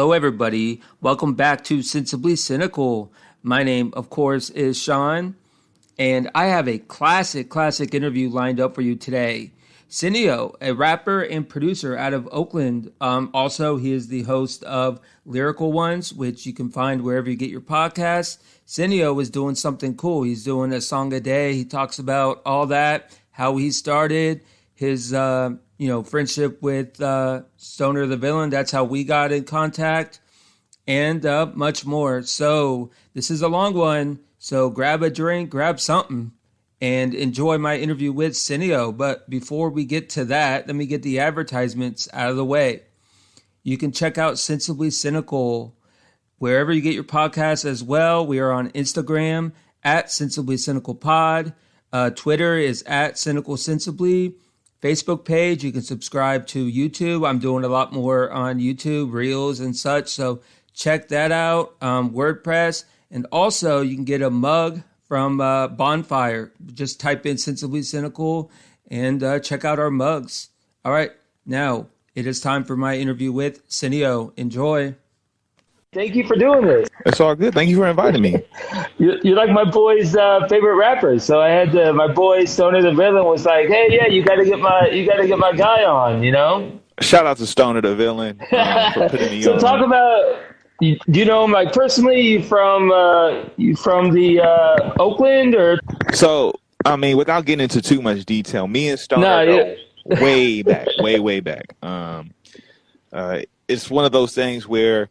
Hello, everybody. Welcome back to Sensibly Cynical. My name, of course, is Sean, and I have a classic interview lined up for you today. Sineo, a rapper and producer out of Oakland. Also, he is the host of Lyrical Ones, which you can find wherever you get your podcasts. Sineo is doing something cool. He's doing a song a day. He talks about all that, how he started, his friendship with Stoner the Villain. That's how we got in contact, and much more. So this is a long one. So grab a drink, grab something, and enjoy my interview with Sineo. But before we get to that, let me get the advertisements out of the way. You can check out Sensibly Cynical wherever you get your podcasts as well. We are on Instagram at Sensibly Cynical Pod. Twitter is at Cynical Sensibly. Facebook page, you can subscribe to YouTube. I'm doing a lot more on YouTube, Reels and such. So check that out. WordPress. And also you can get a mug from Bonfire. Just type in Sensibly Cynical and check out our mugs. All right. Now it is time for my interview with Sineo. Enjoy. Thank you for doing this. It's all good. Thank you for inviting me. You're like my boy's favorite rapper. So I had my boy Stoner the Villain was like, "Hey, yeah, you got to get my guy on," you know. Shout out to Stoner the Villain for putting me on. So talk about. Do you know him like personally? You from the Oakland or? So I mean, without getting into too much detail, me and Stoner go way back, way back. It's one of those things where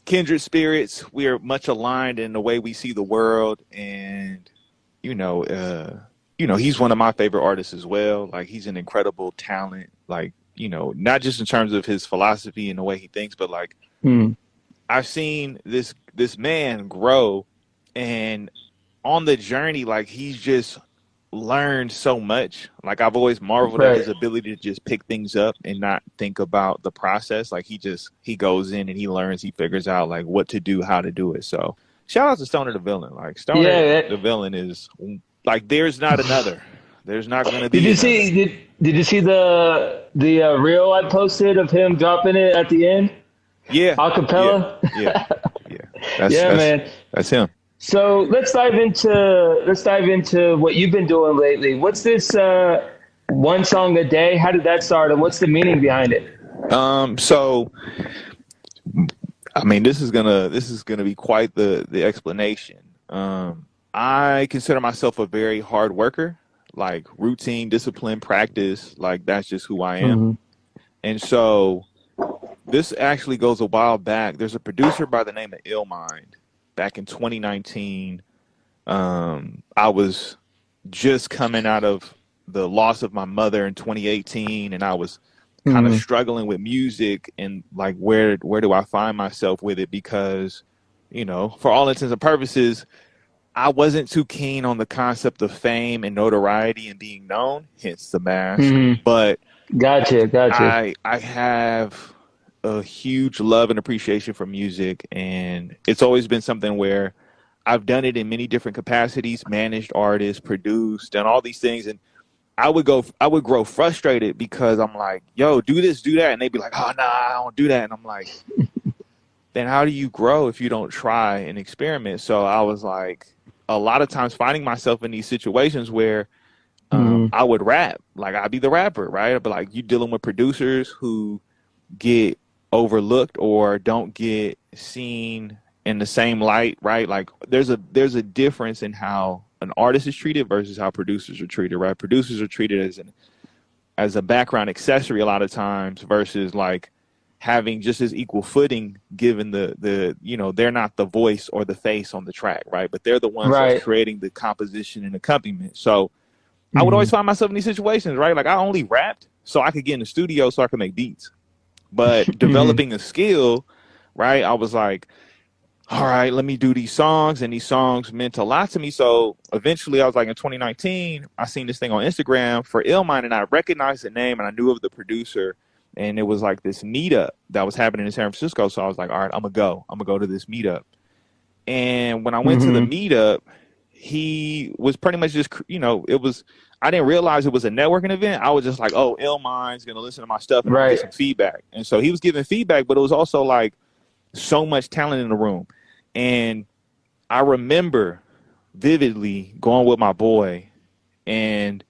kindred spirits, we are much aligned in the way we see the world, and he's one of my favorite artists as well. Like, he's an incredible talent, like, not just in terms of his philosophy and the way he thinks, but like I've seen this man grow, and on the journey, like, he's just learned so much. Like, I've always marveled at his ability to just pick things up and not think about the process. Like, he goes in and he learns, he figures out like what to do, how to do it. So shout out to Stoner the Villain. Like, Stoner the Villain is like, there's not another. There's not going to be. Did you see the reel I posted of him dropping it at the end? Yeah. Acapella? Yeah. Man. That's him. So let's dive into what you've been doing lately. What's this one song a day? How did that start, and what's the meaning behind it? So I mean, this is gonna be quite the explanation. I consider myself a very hard worker, like routine, discipline, practice. Like, that's just who I am. Mm-hmm. And so this actually goes a while back. There's a producer by the name of Illmind. Back in 2019, I was just coming out of the loss of my mother in 2018, and I was kind of struggling with music and like, where do I find myself with it? Because, for all intents and purposes, I wasn't too keen on the concept of fame and notoriety and being known, hence the mask. Mm-hmm. But gotcha. I have a huge love and appreciation for music, and it's always been something where I've done it in many different capacities, managed artists, produced, and all these things. And I would grow frustrated because I'm like, yo, do this, do that. And they'd be like, oh, nah, I don't do that. And I'm like, then how do you grow if you don't try and experiment? So I was like, a lot of times finding myself in these situations where I would rap, like, I'd be the rapper, right? But like, you dealing with producers who get overlooked or don't get seen in the same light, right? Like, there's a difference in how an artist is treated versus how producers are treated, right? Producers are treated as a background accessory a lot of times versus like having just as equal footing, given the they're not the voice or the face on the track, right? But they're the ones that's creating the composition and accompaniment. So I would always find myself in these situations, right? Like, I only rapped so I could get in the studio so I could make beats. But developing a skill, right, I was like, all right, let me do these songs. And these songs meant a lot to me. So eventually I was like, in 2019, I seen this thing on Instagram for Illmind, and I recognized the name and I knew of the producer. And it was like this meetup that was happening in San Francisco. So I was like, all right, I'm going to go to this meetup. And when I went to the meetup, he was pretty much just, I didn't realize it was a networking event. I was just like, oh, Illmind's going to listen to my stuff and get some feedback. And so he was giving feedback, but it was also like, so much talent in the room. And I remember vividly going with my boy, and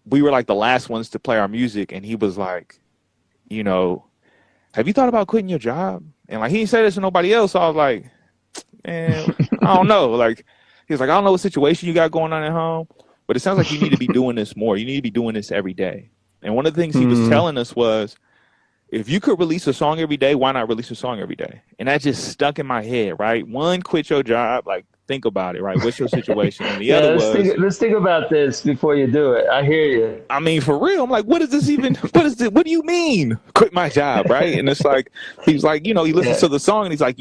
we were like the last ones to play our music. And he was like, you know, have you thought about quitting your job? And like, he didn't say this to nobody else. So I was like, man, I don't know. Like, he was like, I don't know what situation you got going on at home, but it sounds like you need to be doing this more. You need to be doing this every day. And one of the things he was telling us was, if you could release a song every day, why not release a song every day? And that just stuck in my head, right? One, quit your job. Like, think about it, right? What's your situation? And the other let's think about this before you do it. I hear you. I mean, for real, I'm like, what is this even? What do you mean, quit my job, right? And it's like, he's like, you know, he listens to the song and he's like,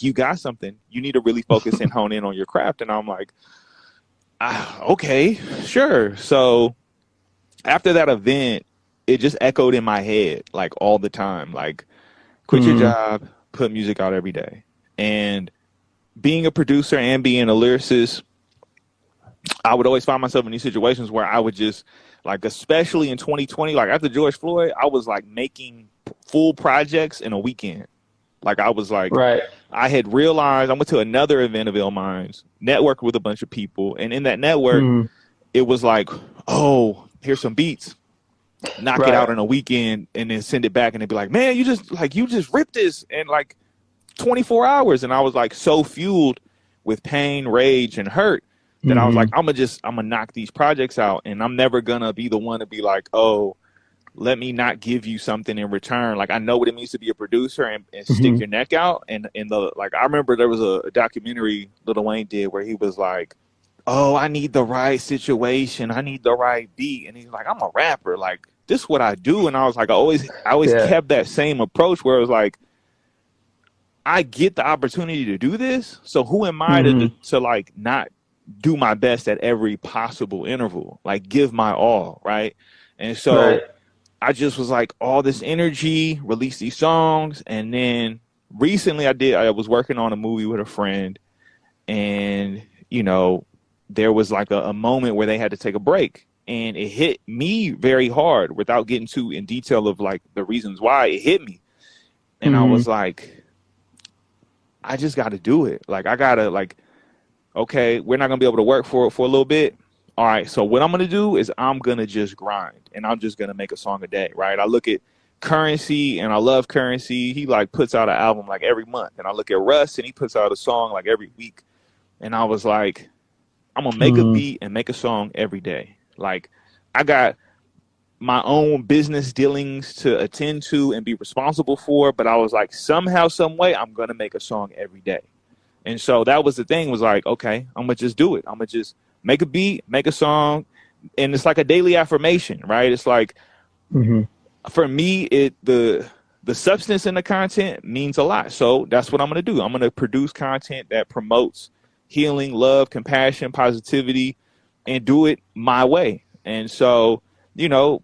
you got something. You need to really focus and hone in on your craft. And I'm like, okay, sure. So after that event, it just echoed in my head like all the time, like, quit your job, put music out every day. And being a producer and being a lyricist, I would always find myself in these situations where I would just, like, especially in 2020, like after George Floyd, I was like making full projects in a weekend. Like, I was like, I had realized, I went to another event of Ill Minds, networked with a bunch of people. And in that network, it was like, oh, here's some beats. Knock it out in a weekend and then send it back, and they'd be like, man, you just ripped this in like 24 hours. And I was like so fueled with pain, rage, and hurt that I was like, I'm gonna knock these projects out, and I'm never gonna be the one to be like, oh, let me not give you something in return. Like, I know what it means to be a producer and stick your neck out. And like, I remember there was a documentary Lil Wayne did where he was like, oh, I need the right situation, I need the right beat. And he's like, I'm a rapper, like, this is what I do. And I was like, I always kept that same approach where it was like, I get the opportunity to do this, so who am I to like not do my best at every possible interval, like give my all, right? And so I just was like, all this energy, release these songs. And then recently I was working on a movie with a friend, and you know, there was like a moment where they had to take a break, and it hit me very hard without getting too in detail of like the reasons why it hit me. And I was like, I just got to do it. Like, I got to, like, okay, we're not going to be able to work for a little bit. All right, so what I'm going to do is I'm going to just grind, and I'm just going to make a song a day, right? I look at Currency, and I love Currency. He like puts out an album like every month. And I look at Russ, and he puts out a song like every week. And I was like, I'm going to make a beat and make a song every day. Like, I got my own business dealings to attend to and be responsible for, but I was like, somehow, some way, I'm going to make a song every day. And so that was the thing, was like, okay, I'm going to just do it. I'm going to just make a beat, make a song. And it's like a daily affirmation, right? It's like, for me, the substance in the content means a lot. So that's what I'm going to do. I'm going to produce content that promotes healing, love, compassion, positivity, and do it my way. And so, you know,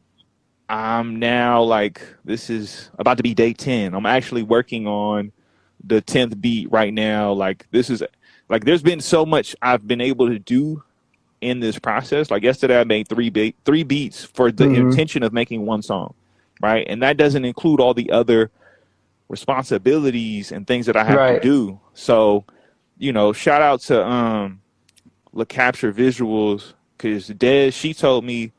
I'm now like, this is about to be day 10. I'm actually working on the 10th beat right now. Like, this is like, there's been so much I've been able to do in this process. Like, yesterday I made three beats for the intention of making one song, right? And that doesn't include all the other responsibilities and things that I have to do. So, you know, shout out to La Capture Visuals, because Des, she told me,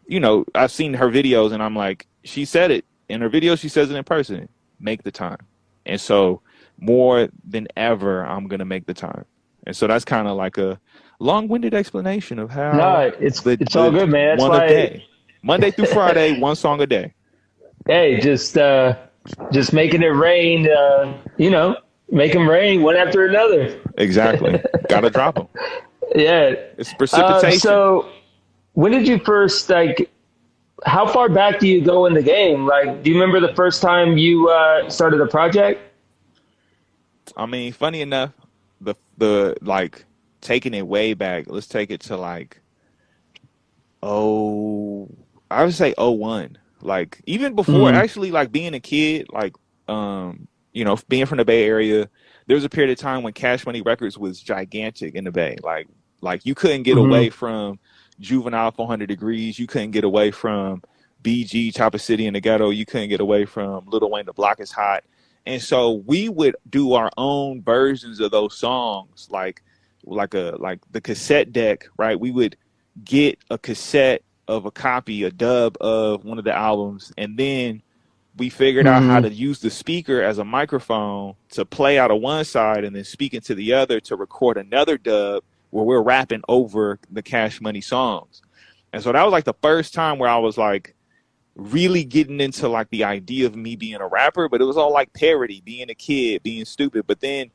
you know, I've seen her videos, and I'm like, she said it in her video, she says it in person, make the time. And so more than ever, I'm going to make the time. And so that's kind of like a long-winded explanation of how. No, it's all good, man. That's one a day. Monday through Friday, one song a day. Hey, just making it rain, you know, make them rain one after another. Exactly. Got to drop them. Yeah. It's precipitation. So when did you first, like, how far back do you go in the game? Like, do you remember the first time you started a project? I mean, funny enough, the like, taking it way back, let's take it to like, I would say '01. Like, even before actually, like, being a kid, like, you know, being from the Bay Area, there was a period of time when Cash Money Records was gigantic in the Bay. Like you couldn't get away from Juvenile 400 Degrees. You couldn't get away from BG, Chopper City in the Ghetto. You couldn't get away from Lil Wayne, The Block Is Hot. And so we would do our own versions of those songs, like the cassette deck, right? We would get a cassette of a copy, a dub of one of the albums, and then we figured out how to use the speaker as a microphone to play out of one side and then speak into the other to record another dub where we're rapping over the Cash Money songs. And so that was like the first time where I was like really getting into like the idea of me being a rapper, but it was all like parody, being a kid, being stupid. But then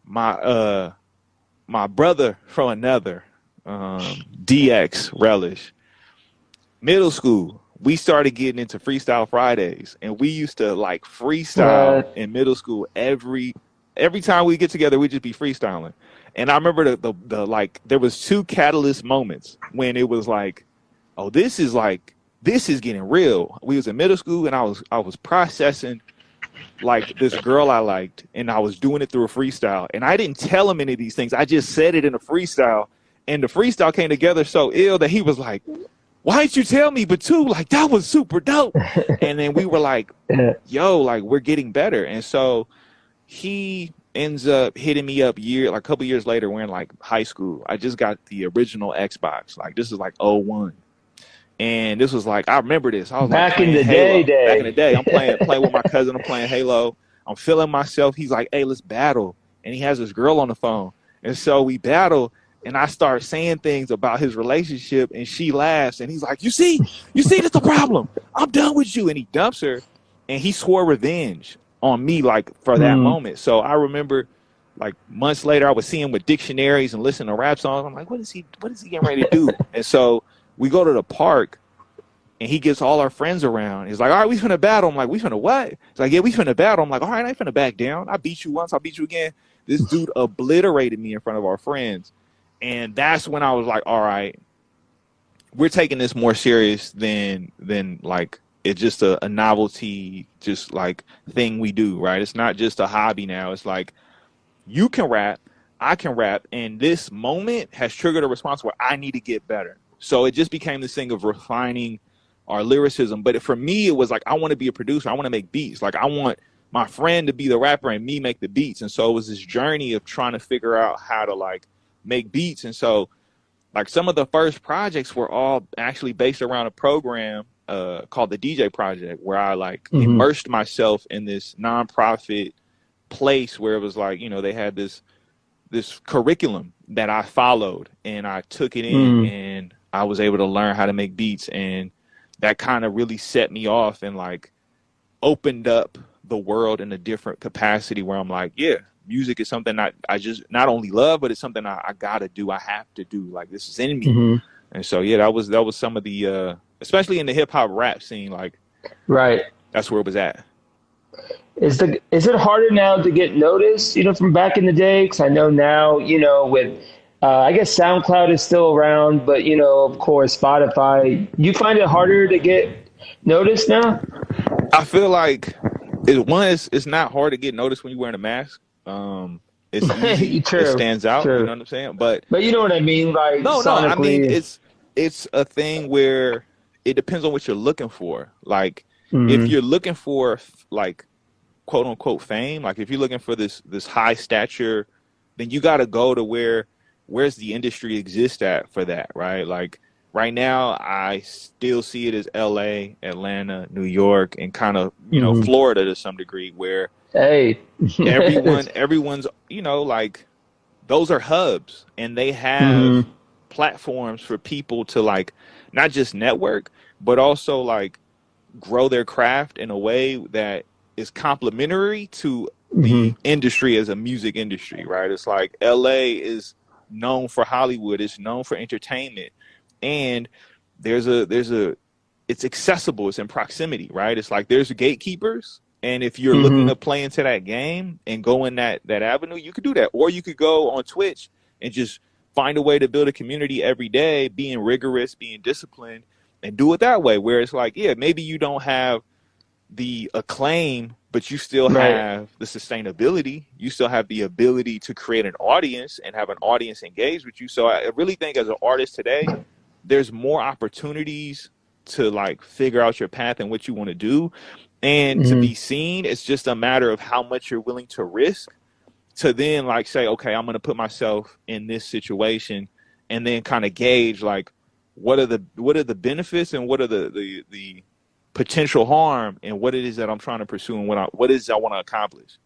my brother from another, DX Relish, middle school, we started getting into Freestyle Fridays, and we used to like freestyle in middle school. Every time we get together, we just be freestyling. And I remember the like there was two catalyst moments when it was like, oh, this is getting real. We was in middle school, and I was processing like this girl I liked, and I was doing it through a freestyle. And I didn't tell him any of these things. I just said it in a freestyle, and the freestyle came together so ill that he was like, why didn't you tell me? But two, like, that was super dope. And then we were like, yo, like, we're getting better. And so he ends up hitting me up a couple years later. We're in like high school. I just got the original Xbox. Like, this is like '01. And this was like, I remember this. I was back like, in the Halo. day. Back in the day, I'm playing with my cousin. I'm playing Halo. I'm feeling myself. He's like, hey, let's battle. And he has this girl on the phone. And so we battle. And I start saying things about his relationship, and she laughs. And he's like, you see, that's the problem. I'm done with you. And he dumps her, and he swore revenge on me, like, for that moment. So I remember, like, months later, I would see him with dictionaries and listen to rap songs. I'm like, what is he getting ready to do? And so we go to the park, and he gets all our friends around. He's like, all right, we finna battle. I'm like, we finna what? He's like, yeah, we finna battle. I'm like, all right, I ain't finna back down. I beat you once, I'll beat you again. This dude obliterated me in front of our friends. And that's when I was like, all right, we're taking this more serious than like it's just a novelty, just like thing we do, right? It's not just a hobby now. It's like you can rap, I can rap, and this moment has triggered a response where I need to get better. So it just became this thing of refining our lyricism. But for me, it was like, I want to be a producer. I want to make beats. Like, I want my friend to be the rapper and me make the beats. And so it was this journey of trying to figure out how to like make beats. And so like some of the first projects were all actually based around a program called the DJ Project, where I like immersed myself in this nonprofit place where it was like, you know, they had this curriculum that I followed, and I took it in and I was able to learn how to make beats. And that kind of really set me off and like opened up the world in a different capacity where I'm like, yeah, music is something I just not only love, but it's something I gotta do. I have to do. Like, this is in me. And so, yeah, that was some of the, especially in the hip hop rap scene, like, Right. that's where it was at. Is it harder now to get noticed, you know, from back in the day? Because I know now, you know, with I guess SoundCloud is still around, but you know, of course, Spotify. You find it harder to get noticed now? I feel like it's not hard to get noticed when you're wearing a mask. It's easy. True, it stands out. true. You know what I'm saying? But you know what I mean, like no, sonically. I mean it's a thing where it depends on what you're looking for. Like, if you're looking for like quote unquote fame, like if you're looking for this high stature, then you got to go to where's the industry exist at for that, right? Like right now, I still see it as LA, Atlanta, New York, and kind of, you know, Florida to some degree, where Hey, everyone's, you know, like those are hubs, and they have platforms for people to like not just network, but also like grow their craft in a way that is complementary to the industry as a music industry, right? It's like LA is known for Hollywood, it's known for entertainment, and it's accessible, it's in proximity, right? It's like there's gatekeepers, and if you're looking to play into that game and go in that avenue, you could do that. Or you could go on Twitch and just find a way to build a community every day, being rigorous, being disciplined, and do it that way, where it's like, yeah, maybe you don't have the acclaim, but you still have the sustainability. You still have the ability to create an audience and have an audience engage with you. So I really think as an artist today, there's more opportunities to like figure out your path and what you want to do. And to be seen, it's just a matter of how much you're willing to risk to then like say, okay, I'm going to put myself in this situation, and then kind of gauge like what are the benefits and what are the potential harm and what it is that I'm trying to pursue and what it is I want to accomplish.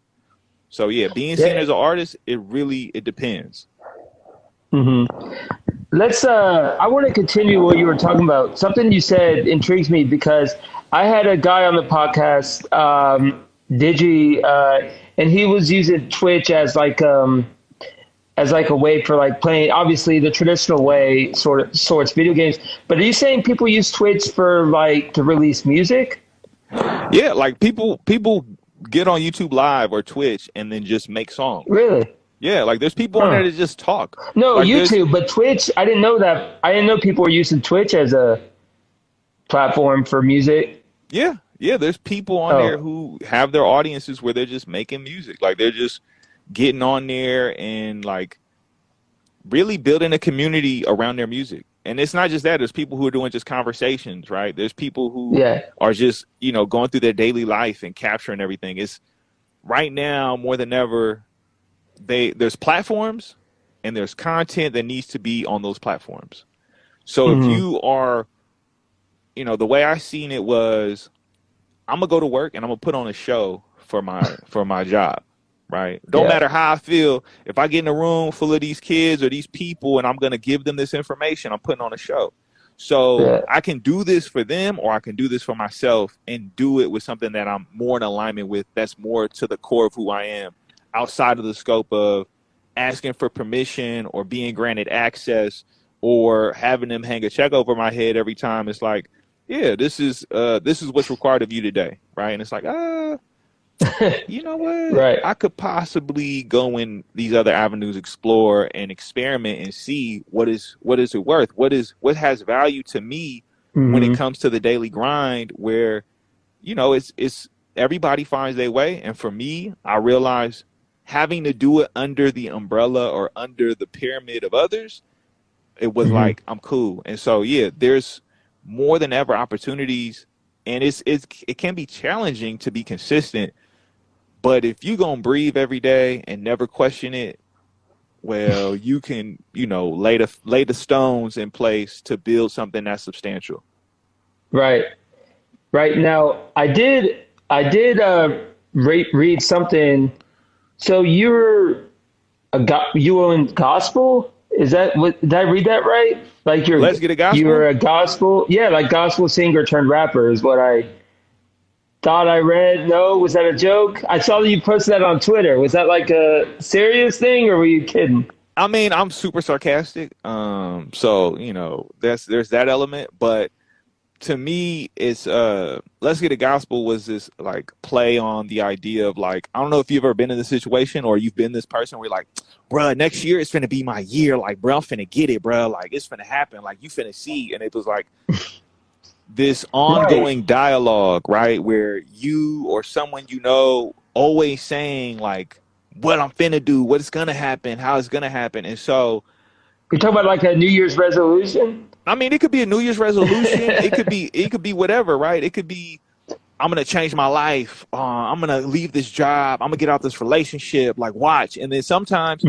So yeah, being seen as an artist, it depends. Let's I want to continue what you were talking about. Something you said intrigues me because I had a guy on the podcast, Digi, and he was using Twitch as like a way for like playing, obviously the traditional way, sorts video games. But are you saying people use Twitch for like to release music? Yeah, like people get on YouTube Live or Twitch and then just make songs. Really? Yeah, like there's people on there that just talk. No, like YouTube, but Twitch. I didn't know that. I didn't know people were using Twitch as a platform for music. Yeah, there's people on there who have their audiences where they're just making music. Like they're just getting on there and like really building a community around their music. And it's not just that. There's people who are doing just conversations, right? There's people who are just, going through their daily life and capturing everything. It's right now more than ever, there's platforms and there's content that needs to be on those platforms. So if you are, the way I seen it was, I'm gonna go to work and I'm gonna put on a show for my job, right? Don't matter how I feel. If I get in a room full of these kids or these people and I'm gonna give them this information, I'm putting on a show. So I can do this for them or I can do this for myself and do it with something that I'm more in alignment with, that's more to the core of who I am, outside of the scope of asking for permission or being granted access or having them hang a check over my head every time. It's like, yeah, this is what's required of you today, right? And it's like, you know what? Right. I could possibly go in these other avenues, explore and experiment and see what is it worth? What has value to me when it comes to the daily grind where, it's everybody finds their way. And for me, I realized having to do it under the umbrella or under the pyramid of others, it was like, I'm cool. And so, yeah, there's more than ever opportunities, and it can be challenging to be consistent. But if you gonna breathe every day and never question it, well, you can, lay the stones in place to build something that's substantial. Right. Now, I did read something. So you were in gospel? Is that what? Did I read that right? Like Let's Get a Gospel? You were a gospel, like gospel singer turned rapper is what I thought I read. No, was that a joke? I saw that you posted that on Twitter. Was that like a serious thing, or were you kidding? I mean, I'm super sarcastic. So there's that element, but to me, it's Let's Get a Gospel was this like play on the idea of like, I don't know if you've ever been in this situation or you've been this person where you're like, bruh, next year it's finna be my year. Like, bruh, I'm finna get it, bruh. Like, it's finna happen. Like, you finna see. And it was like this ongoing dialogue, right? Where you or someone always saying like what I'm finna do, what's gonna happen, how it's gonna happen. And so you're talking about like a New Year's resolution? I mean, it could be a New Year's resolution. It could be whatever, right? It could be, I'm going to change my life. I'm going to leave this job. I'm going to get out this relationship. Like, watch. And then sometimes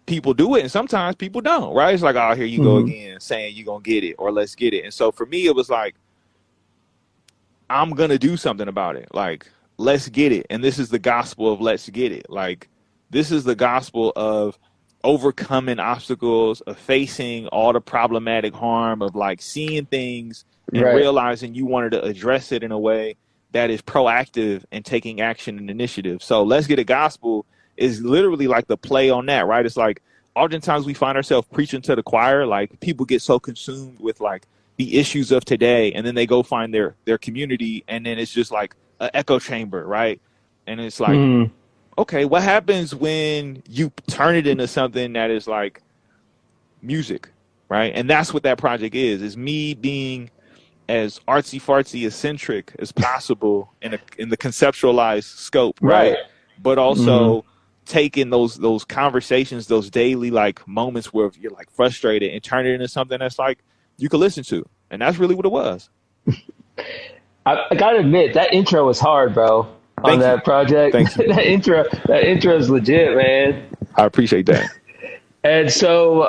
people do it and sometimes people don't, right? It's like, oh, here you go again saying you're going to get it or let's get it. And so for me, it was like, I'm going to do something about it. Like, let's get it. And this is the gospel of let's get it. Like, this is the gospel of overcoming obstacles, of facing all the problematic harm, of like seeing things and realizing you wanted to address it in a way that is proactive and taking action and initiative. So Let's Get a Gospel is literally like the play on that, right? It's like oftentimes we find ourselves preaching to the choir. Like people get so consumed with like the issues of today, and then they go find their community, and then it's just like an echo chamber, right? And it's like, okay, what happens when you turn it into something that is like music, right? And that's what that project is me being as artsy-fartsy, eccentric as possible in the conceptualized scope, right? But also taking those conversations, those daily like moments where you're like frustrated and turn it into something that's like you could listen to. And that's really what it was. I gotta admit that intro was hard, bro, on Thank you. that project. Thank you. That intro is legit, man. I appreciate that. And so,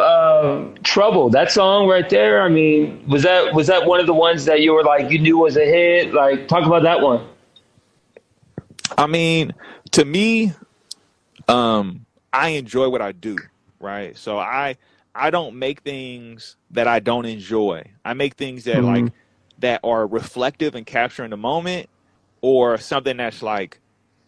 Trouble, that song right there. I mean, was that one of the ones that you were like you knew was a hit? Like, talk about that one. I mean, to me, I enjoy what I do, right? So I don't make things that I don't enjoy. I make things that Hmm. like that are reflective and capturing the moment, or something that's like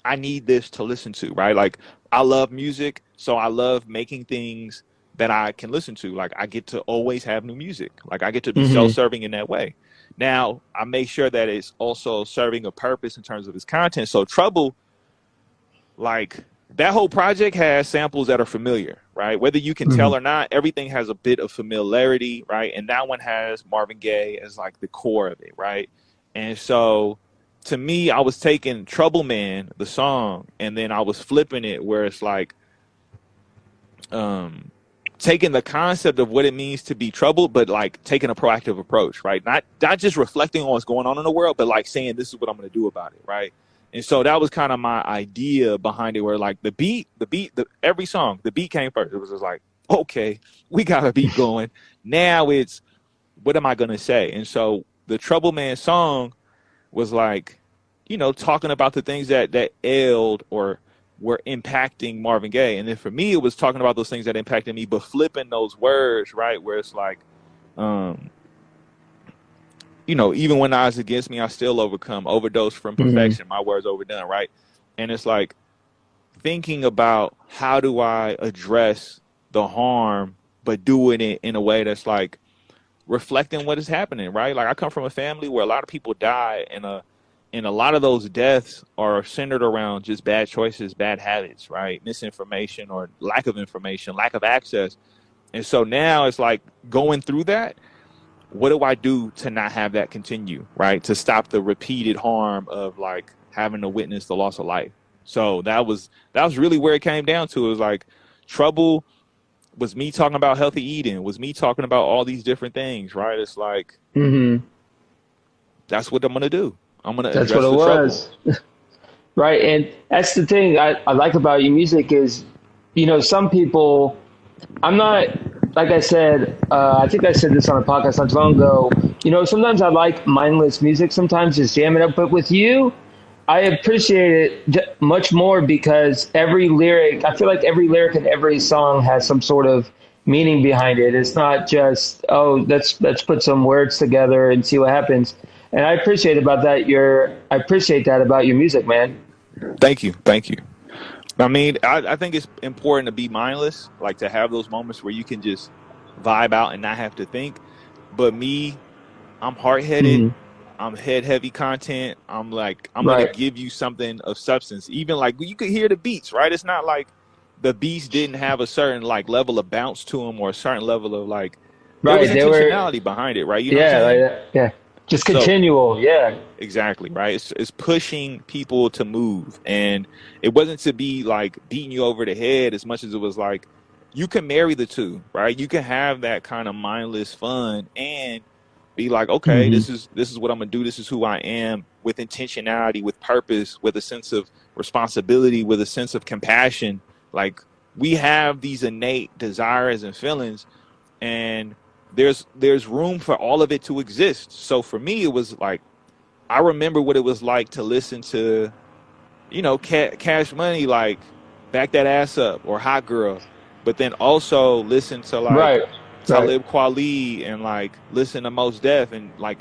I need this to listen to, right? Like I love music, so I love making things that I can listen to. Like I get to always have new music. Like I get to be Hmm. self-serving in that way. Now, I make sure that it's also serving a purpose in terms of its content. So Trouble, like that whole project has samples that are familiar, right? Whether you can Hmm. tell or not, everything has a bit of familiarity, right? And that one has Marvin Gaye as like the core of it, right? And so to me, I was taking Trouble Man, the song, and then I was flipping it where it's like um taking the concept of what it means to be troubled, but like taking a proactive approach, right? Not just reflecting on what's going on in the world, but like saying this is what I'm going to do about it, right? And so that was kind of my idea behind it, where like every song, the beat came first. It was just like, okay, we got a beat going. Now it's what am I going to say? And so the Trouble Man song was like, talking about the things that ailed or were impacting Marvin Gaye. And then for me, it was talking about those things that impacted me, but flipping those words, right? Where it's like, um, even when odds against me, I still overcome. Overdose from Hmm. perfection. My words overdone, right? And it's like thinking about how do I address the harm, but doing it in a way that's like reflecting what is happening, right? Like I come from a family where a lot of people die, and a lot of those deaths are centered around just bad choices, bad habits, right? Misinformation or lack of information, lack of access. And so now it's like going through that. What do I do to not have that continue, right? To stop the repeated harm of like having to witness the loss of life. So that was really where it came down to. It was like Trouble was me talking about healthy eating, was me talking about all these different things, right? It's like Hmm. that's what I'm gonna do. I'm gonna That's what address it the trouble. was. Right. And that's the thing I like about your music is, some people, I'm not, like I said, I think I said this on a podcast not too long ago. Sometimes I like mindless music, sometimes just jamming up. But with you, I appreciate it much more because I feel like every lyric in every song has some sort of meaning behind it. It's not just, oh, let's put some words together and see what happens. And I appreciate that about your music, man. Thank you, thank you. I mean, I think it's important to be mindless, like to have those moments where you can just vibe out and not have to think. But me, I'm hard headed. Hmm. I'm head heavy content. I'm like, I'm gonna Right. give you something of substance. Even like you could hear the beats, right? It's not like the beats didn't have a certain like level of bounce to them or a certain level of like there was Right. They were, intentionality behind it, right? You know what I'm yeah, like saying? that. Yeah. Just So continual. Yeah. exactly, right? It's pushing people to move, and it wasn't to be like beating you over the head as much as it was like you can marry the two, right? You can have that kind of mindless fun and be like, okay, Hmm. this is what I'm gonna do. This is who I am, with intentionality, with purpose, with a sense of responsibility, with a sense of compassion. Like we have these innate desires and feelings, and there's room for all of it to exist. So for me, it was like I remember what it was like to listen to, Cash Money, like Back That Ass Up or Hot Girl, but then also listen to like Right. Right. Talib Kweli and like listen to Mos Def, and like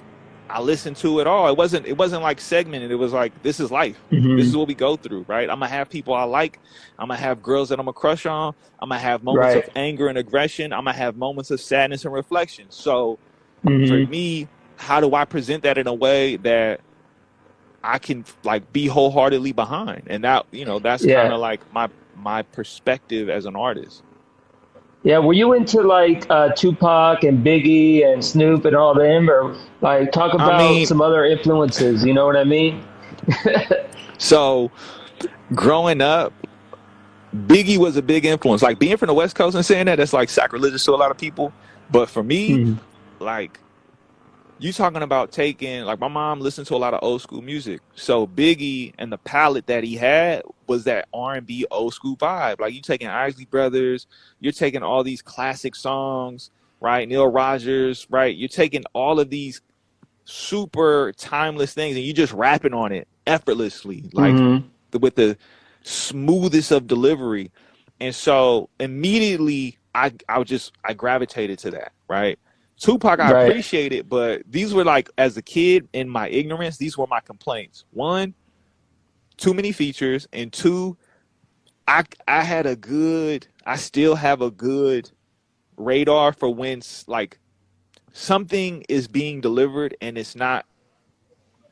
I listened to it all. It wasn't like segmented. It was like this is life. This Hmm. is what we go through, right? I'm gonna have people I like. I'm gonna have girls that I'm a crush on. I'm gonna have moments of Right. anger and aggression. I'm gonna have moments of sadness and reflection. So for Hmm. me, how do I present that in a way that I can like be wholeheartedly behind? And that's kind Yeah. of like my perspective as an artist. Yeah. Were you into like Tupac and Biggie and Snoop and all them, or like talk I about mean, some other influences? You know what I mean? so growing up, Biggie was a big influence. Like being from the West Coast and saying that's like sacrilegious to a lot of people. But for me, Hmm. like you talking about taking, like, my mom listened to a lot of old school music. So Biggie and the palette that he had was that R&B old school vibe. Like, you taking Isley Brothers, you're taking all these classic songs, right? Neil Rogers, right? You're taking all of these super timeless things and you just rapping on it effortlessly, like with the smoothest of delivery. And so immediately I gravitated to that, right? Tupac, I Right. appreciate it, but these were, like, as a kid in my ignorance, these were my complaints. One, too many features, and two, I still have a good radar for when, like, something is being delivered and it's not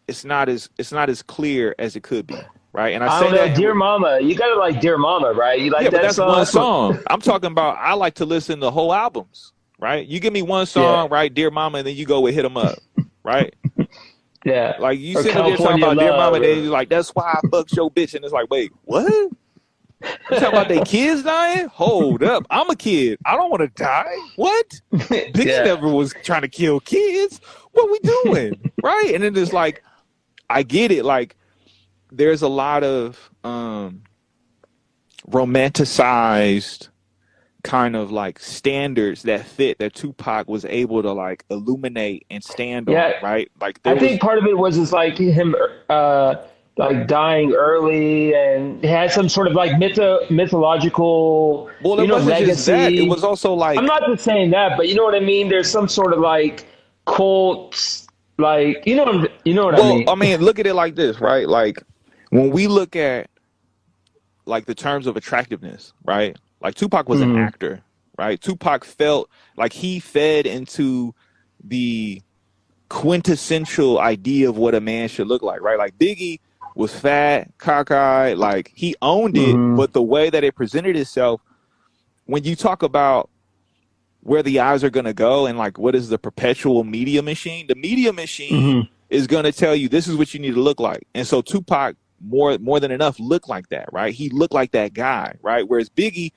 as clear as it could be, right? And I I say don't know, that Dear Mama. You gotta like Dear Mama, right? You like yeah, but that that's one song? song. I'm talking about, I like to listen to whole albums, right? You give me one Yeah, song, right, Dear Mama, and then you go with Hit 'Em Up, right? yeah. Like, you Or sitting up there talking California about Dear Mama, Love. and then you're like, that's why I fucked your bitch, and it's like, wait, what? You talking about they kids dying? Hold up, I'm a kid. I don't want to die. What? Biggie Yeah. never was trying to kill kids. What we doing, right? And then it's like, I get it. Like, there's a lot of romanticized kind of like standards that Tupac was able to, like, illuminate and stand on, Yeah. right? Like, I there was, think part of it was just like him like dying early and he had some sort of like mythological, well, it wasn't just that. It was legacy. also I'm like, not just saying that, but you know what I mean? There's some sort of like cult, like you know what I well, mean? I mean, look at it like this, right? Like, when we look at, like, the terms of attractiveness, right? Like, Tupac was an Hmm. actor, right? Tupac felt like he fed into the quintessential idea of what a man should look like, right? Like, Biggie was fat, cockeyed, like, he owned it, Hmm. but the way that it presented itself, when you talk about where the eyes are going to go and, like, what is the perpetual media machine, the media machine Hmm. is going to tell you this is what you need to look like. And so Tupac, more than enough, looked like that, right? He looked like that guy, right? Whereas Biggie,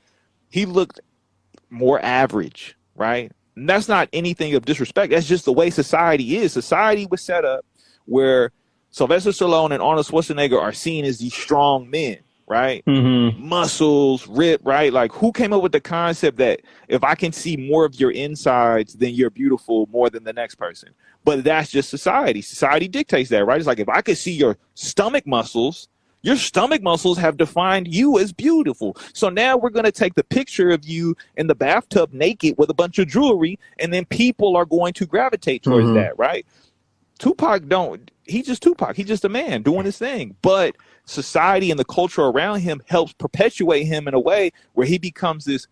he looked more average, right? And that's not anything of disrespect. That's just the way society is. Society was set up where Sylvester Stallone and Arnold Schwarzenegger are seen as these strong men, right? Hmm. Muscles, ripped, right? Like, who came up with the concept that if I can see more of your insides, then you're beautiful more than the next person? But that's just society. Society dictates that, right? It's like, if I could see your stomach muscles have defined you as beautiful. So now we're going to take the picture of you in the bathtub naked with a bunch of jewelry, and then people are going to gravitate towards Hmm. that, right? He's just Tupac. He's just a man doing his thing. But society and the culture around him helps perpetuate him in a way where he becomes this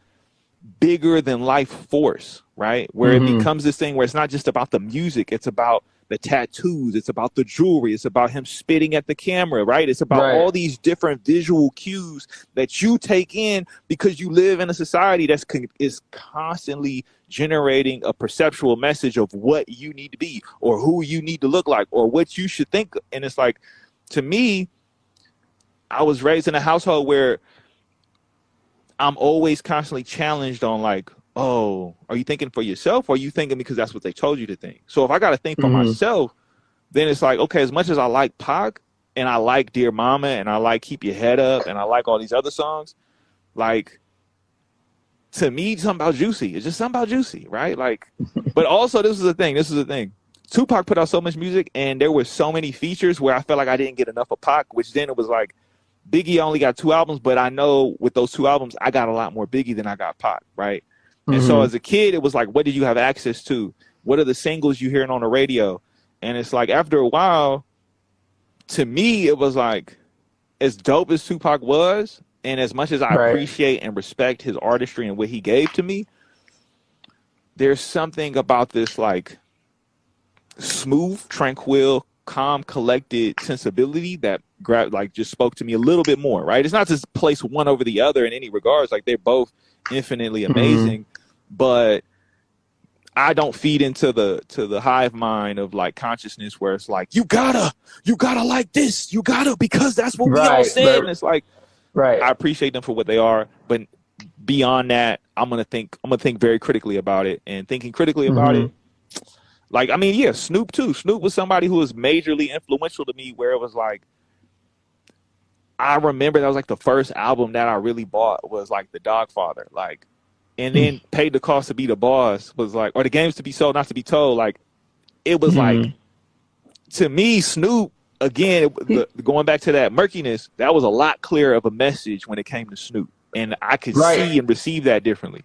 bigger than life force, right? Where it Hmm. becomes this thing where it's not just about the music, it's about the tattoos, it's about the jewelry, it's about him spitting at the camera, right? It's about Right. all these different visual cues that you take in because you live in a society is constantly generating a perceptual message of what you need to be or who you need to look like or what you should think. And it's like, to me, I was raised in a household where I'm always constantly challenged on, like, oh, are you thinking for yourself or are you thinking because that's what they told you to think? So if I got to think for Hmm. myself, then it's like, okay, as much as I like Pac and I like Dear Mama and I like Keep Your Head Up and I like all these other songs, like, to me, something about Juicy. It's just something about Juicy, right? Like, but also this is the thing. Tupac put out so much music and there were so many features where I felt like I didn't get enough of Pac, which then it was like, Biggie only got 2 albums, but I know with those 2 albums, I got a lot more Biggie than I got Pac, right? And so Hmm. as a kid, it was like, what did you have access to? What are the singles you hearing on the radio? And it's like, after a while, to me, it was like, as dope as Tupac was, and as much as I Right. appreciate and respect his artistry and what he gave to me, there's something about this, like, smooth, tranquil, calm, collected sensibility that just spoke to me a little bit more, right? It's not to place one over the other in any regards. Like, they're both infinitely Hmm. amazing, but I don't feed into the hive mind of, like, consciousness where it's like, you gotta like this, you gotta, because that's what we all Right. said. Right. And it's like, Right. I appreciate them for what they are, but beyond that, I'm gonna think very critically about it. And thinking critically about Hmm. it, Like, I mean, yeah, Snoop too. Snoop was somebody who was majorly influential to me, where it was like, I remember that was like the first album that I really bought was like The Dogfather. Like, and then Paid the Cost to Be the Boss was like, or The Games to Be Sold, Not to Be Told. Like, it was like, to me, Snoop, again, going back to that murkiness, that was a lot clearer of a message when it came to Snoop. And I could see and receive that differently.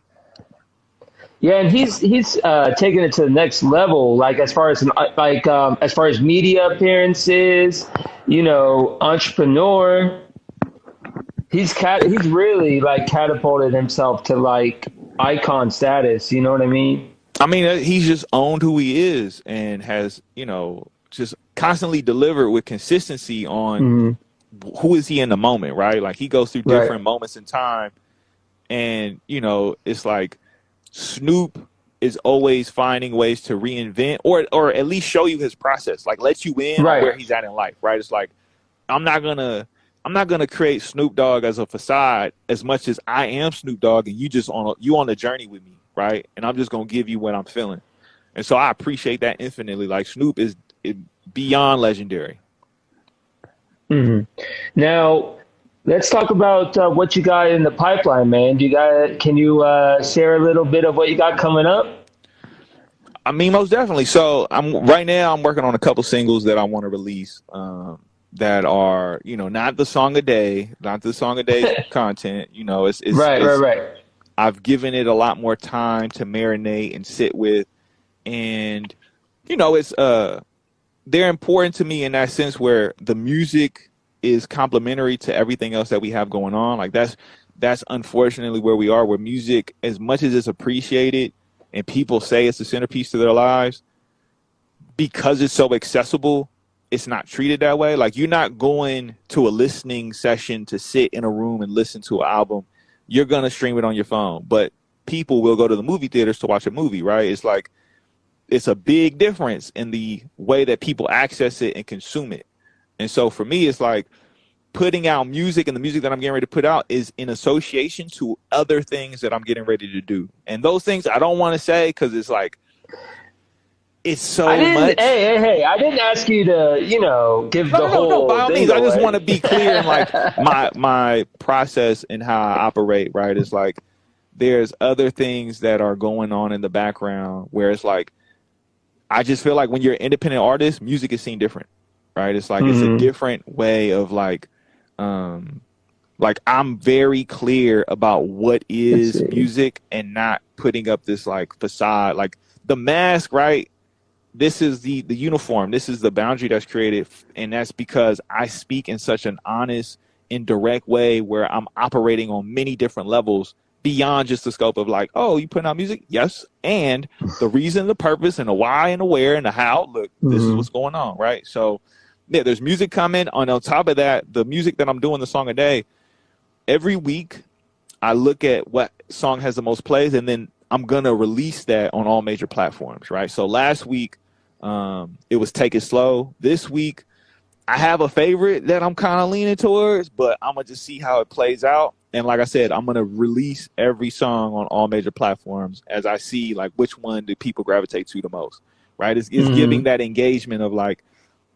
Yeah, and he's taking it to the next level. Like as far as as far as media appearances, you know, entrepreneur. He's really like catapulted himself to like icon status. You know what I mean? I mean, he's just owned who he is and has, you know, just constantly delivered with consistency on who is he in the moment, right? Like he goes through different moments in time, and you know, it's like Snoop is always finding ways to reinvent or at least show you his process, like let you in on where he's at in life, right? It's like I'm not gonna create Snoop Dogg as a facade as much as I am Snoop Dogg, and you just on a journey with me, right? And I'm just gonna give you what I'm feeling, and so I appreciate that infinitely. Like Snoop is beyond legendary. Now, let's talk about what you got in the pipeline, man. Can you share a little bit of what you got coming up? I mean, most definitely. So right now I'm working on a couple singles that I want to release. That are, you know, not the song a day content. You know, it's right. I've given it a lot more time to marinate and sit with, and you know, it's they're important to me in that sense where the music is complementary to everything else that we have going on. Like that's unfortunately where we are, where music, as much as it's appreciated and people say it's the centerpiece to their lives, because it's so accessible, it's not treated that way. Like you're not going to a listening session to sit in a room and listen to an album. You're going to stream it on your phone, but people will go to the movie theaters to watch a movie, right? It's like, it's a big difference in the way that people access it and consume it. And so for me, it's like putting out music, and the music that I'm getting ready to put out is in association to other things that I'm getting ready to do. And those things I don't want to say because it's like, it's so much. Hey! I didn't ask you to, you know, give the whole. No. By all means, I just want to be clear in like my process and how I operate. Right? It's like there's other things that are going on in the background where it's like I just feel like when you're an independent artist, music is seen different. Right? It's like it's a different way of like I'm very clear about what is music and not putting up this like facade, like the mask, right? This is the uniform. This is the boundary that's created. And that's because I speak in such an honest and direct way where I'm operating on many different levels beyond just the scope of like, oh, you putting out music? Yes. And the reason, the purpose, and the why, and the where, and the how, look, this is what's going on, right? So, yeah, there's music coming. On top of that, the music that I'm doing, the song a day, every week I look at what song has the most plays, and then I'm going to release that on all major platforms, right? So last week, it was Take It Slow. This week, I have a favorite that I'm kind of leaning towards, but I'm going to just see how it plays out. And like I said, I'm going to release every song on all major platforms as I see like which one do people gravitate to the most, right? It's giving that engagement of like,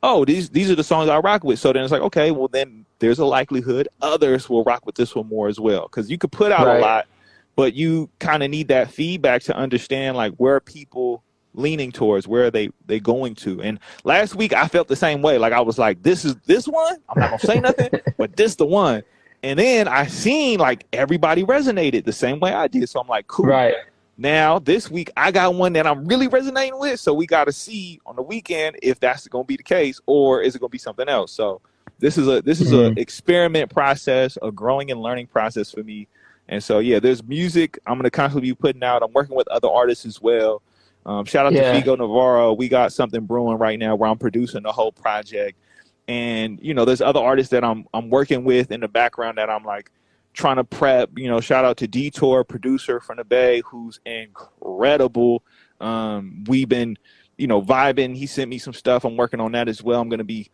oh, these are the songs I rock with. So then it's like, okay, well then there's a likelihood others will rock with this one more as well. Because you could put out a lot, but you kind of need that feedback to understand like where are people leaning towards, where are they going to. And last week I felt the same way. Like I was like, this one, I'm not gonna say nothing, but this the one. And then I seen like everybody resonated the same way I did. So I'm like, cool. Right. Now this week I got one that I'm really resonating with. So we got to see on the weekend if that's going to be the case or is it going to be something else. So this is a experiment process, a growing and learning process for me. And so, yeah, there's music I'm going to constantly be putting out. I'm working with other artists as well. Shout out to Figo Navarro. We got something brewing right now where I'm producing the whole project. And, you know, there's other artists that I'm working with in the background that I'm like trying to prep. You know, shout out to Detour, producer from the Bay, who's incredible. We've been, you know, vibing. He sent me some stuff. I'm working on that as well. I'm going to be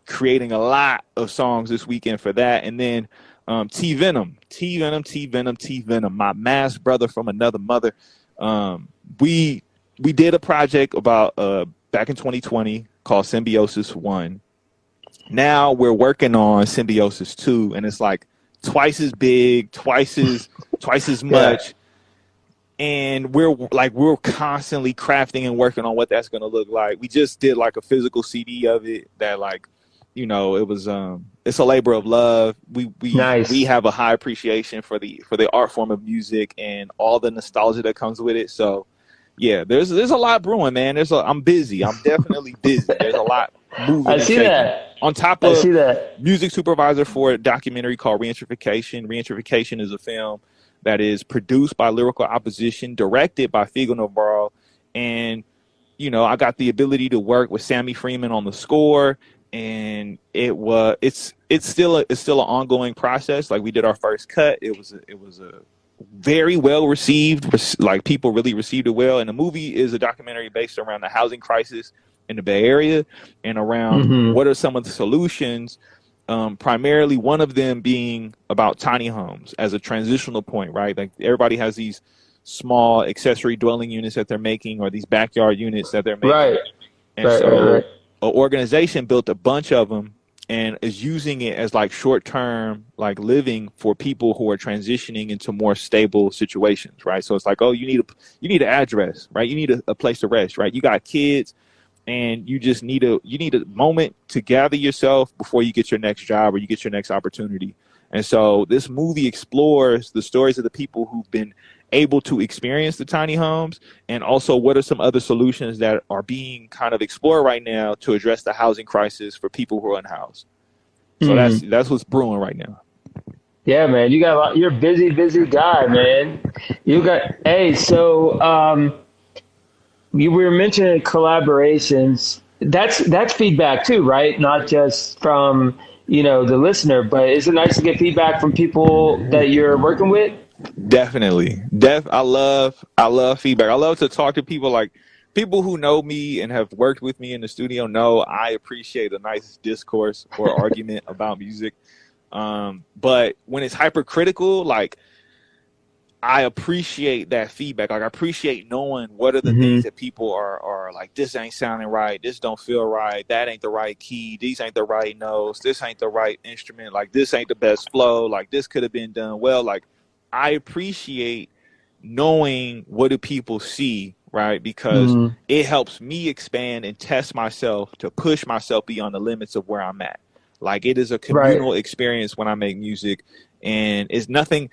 creating a lot of songs this weekend for that. And then T Venom, my masked brother from another mother. We we did a project about back in 2020 called Symbiosis 1. Now we're working on Symbiosis 2, and it's like twice as big, twice as much. And we're constantly crafting and working on what that's going to look like. We just did like a physical CD of it that, like, you know, it was it's a labor of love. We have a high appreciation for the art form of music and all the nostalgia that comes with it. So yeah, there's a lot brewing, man. I'm busy. I'm definitely busy. There's a lot moving. I see that. On top of music supervisor for a documentary called Reintrification. Reintrification is a film that is produced by Lyrical Opposition, directed by Figo Navarro, and you know, I got the ability to work with Sammy Freeman on the score, and it's still an ongoing process. Like, we did our first cut. It was a very well received, like people really received it well. And the movie is a documentary based around the housing crisis in the Bay Area and around what are some of the solutions. Primarily one of them being about tiny homes as a transitional point, right? Like, everybody has these small accessory dwelling units that they're making, or these backyard units that they're making. Right. And an organization built a bunch of them and is using it as like short-term, like living for people who are transitioning into more stable situations, right? So it's like, oh, you need an address, right? You need a place to rest, right? You got kids, and you just need a moment to gather yourself before you get your next job or you get your next opportunity. And so this movie explores the stories of the people who've been able to experience the tiny homes, and also what are some other solutions that are being kind of explored right now to address the housing crisis for people who are unhoused. So that's what's brewing right now. Yeah, man, you're a busy guy, man. You were mentioning collaborations. That's feedback too, right? Not just from, you know, the listener, but is it nice to get feedback from people that you're working with? Definitely. I love feedback. I love to talk to people, like people who know me and have worked with me in the studio know I appreciate a nice discourse or argument about music. But when it's hypercritical, like, I appreciate that feedback. Like, I appreciate knowing what are the things that people are like, this ain't sounding right, this don't feel right, that ain't the right key, these ain't the right notes, this ain't the right instrument, like, this ain't the best flow, like, this could have been done well. Like, I appreciate knowing what do people see, right? Because it helps me expand and test myself to push myself beyond the limits of where I'm at. Like, it is a communal experience when I make music, and it's nothing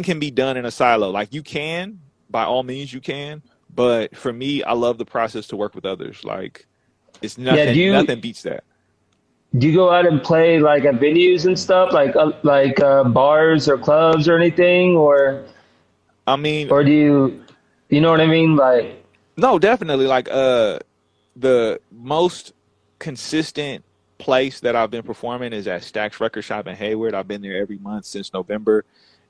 can be done in a silo. Like, you can, by all means you can, but for me, I love the process to work with others. Like, it's nothing, nothing beats that. Do you go out and play like at venues and stuff, like bars or clubs or anything, or? I mean, or do you know what I mean? Like, no, definitely. Like, the most consistent place that I've been performing is at Stax Record Shop in Hayward. I've been there every month since November.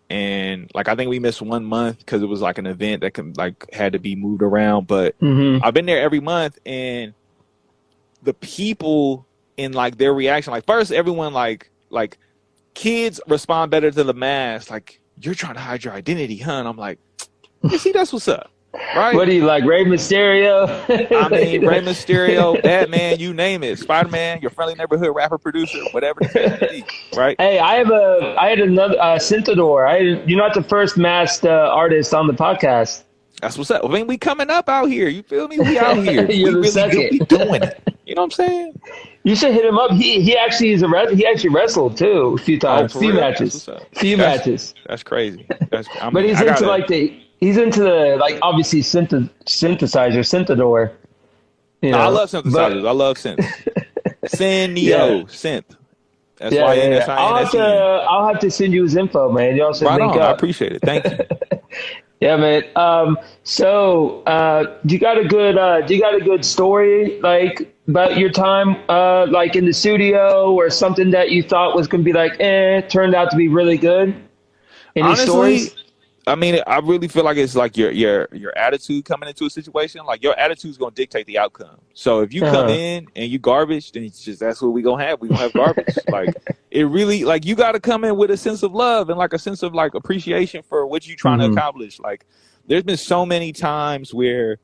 And like, I think we missed 1 month because it was like an event that had to be moved around. But I've been there every month, and the people in like their reaction, like, first everyone like kids respond better to the mask. Like, you're trying to hide your identity, huh? And I'm like, you see, that's what's up. Right? What do you like, Rey Mysterio? I mean, Rey Mysterio, Batman, you name it, Spider-Man, your friendly neighborhood rapper producer, whatever the case may be, right? Hey, I had another Sintador. You're not the first masked artist on the podcast. That's what's up. I mean, we coming up out here. You feel me? We out here. We really doing it. You know what I'm saying? You should hit him up. He actually he actually wrestled too a few times, few matches. That's crazy. But he's into the like, obviously synthesizer, Synthador. You know, I love synthesizers. I love synth. Sineo, synth. That's why. Yeah. I'll have to send you his info, man. Y'all should link up. I appreciate it. Thank you. Yeah, man. So you got a good story, like, about your time like in the studio, or something that you thought was gonna be like, turned out to be really good? Any Honestly, stories? I mean, I really feel like it's like your attitude coming into a situation. Like, your attitude is gonna dictate the outcome. So if you come in and you garbage, then it's just, that's what we gonna have. We gonna have garbage. Like, it really, like, you got to come in with a sense of love and like a sense of like appreciation for what you're trying to accomplish. Like, there's been so many times where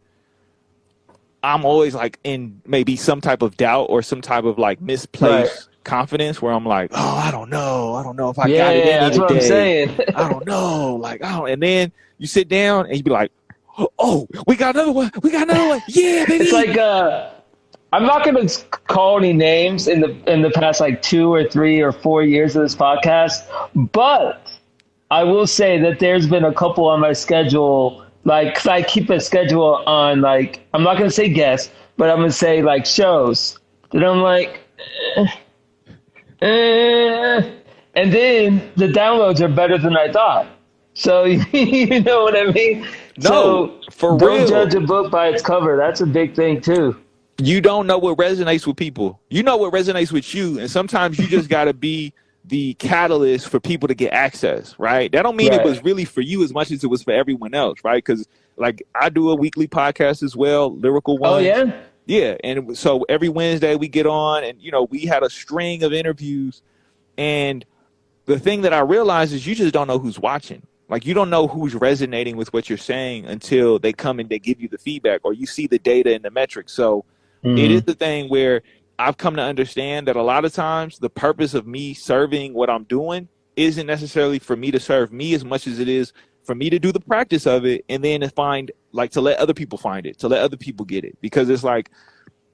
I'm always like in maybe some type of doubt or some type of like misplaced confidence where I'm like, oh, I don't know if I got it in me that's what I'm today. saying. I don't know. Like, I don't. And then you sit down and you be like, oh, we got another one. Yeah, baby. It's like, I'm not going to call any names in the past like 2 or 3 or 4 years of this podcast, but I will say that there's been a couple on my schedule. Like, 'cause I keep a schedule on, like, I'm not going to say guests, but I'm going to say like shows that I'm like, and then the downloads are better than I thought. So you know what I mean? No, so for don't real. judge a book by its cover. That's a big thing too. You don't know what resonates with people. You know what resonates with you. And sometimes you just got to be the catalyst for people to get access, right? That don't mean it was really for you as much as it was for everyone else, right? Because like I do a weekly podcast as well, lyrical one. Oh, yeah? Yeah. And so every Wednesday we get on and, you know, we had a string of interviews. And the thing that I realized is you just don't know who's watching. Like you don't know who's resonating with what you're saying until they come and they give you the feedback or you see the data and the metrics. So it is the thing where I've come to understand that a lot of times the purpose of me serving what I'm doing isn't necessarily for me to serve me as much as it is for me to do the practice of it and then to find like to let other people find it, to let other people get it. Because it's like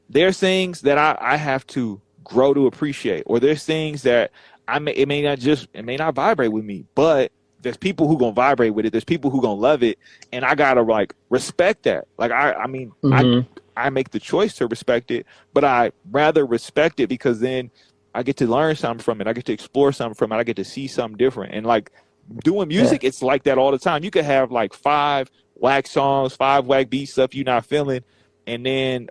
there's things that I have to grow to appreciate, or there's things that it may not vibrate with me, but there's people who gonna vibrate with it. There's people who gonna love it, and I gotta like respect that. Like I make the choice to respect it, but I rather respect it because then I get to learn something from it. I get to explore something from it. I get to see something different. And like doing music, it's like that all the time. You could have like 5 whack songs, 5 whack beat stuff you're not feeling, and then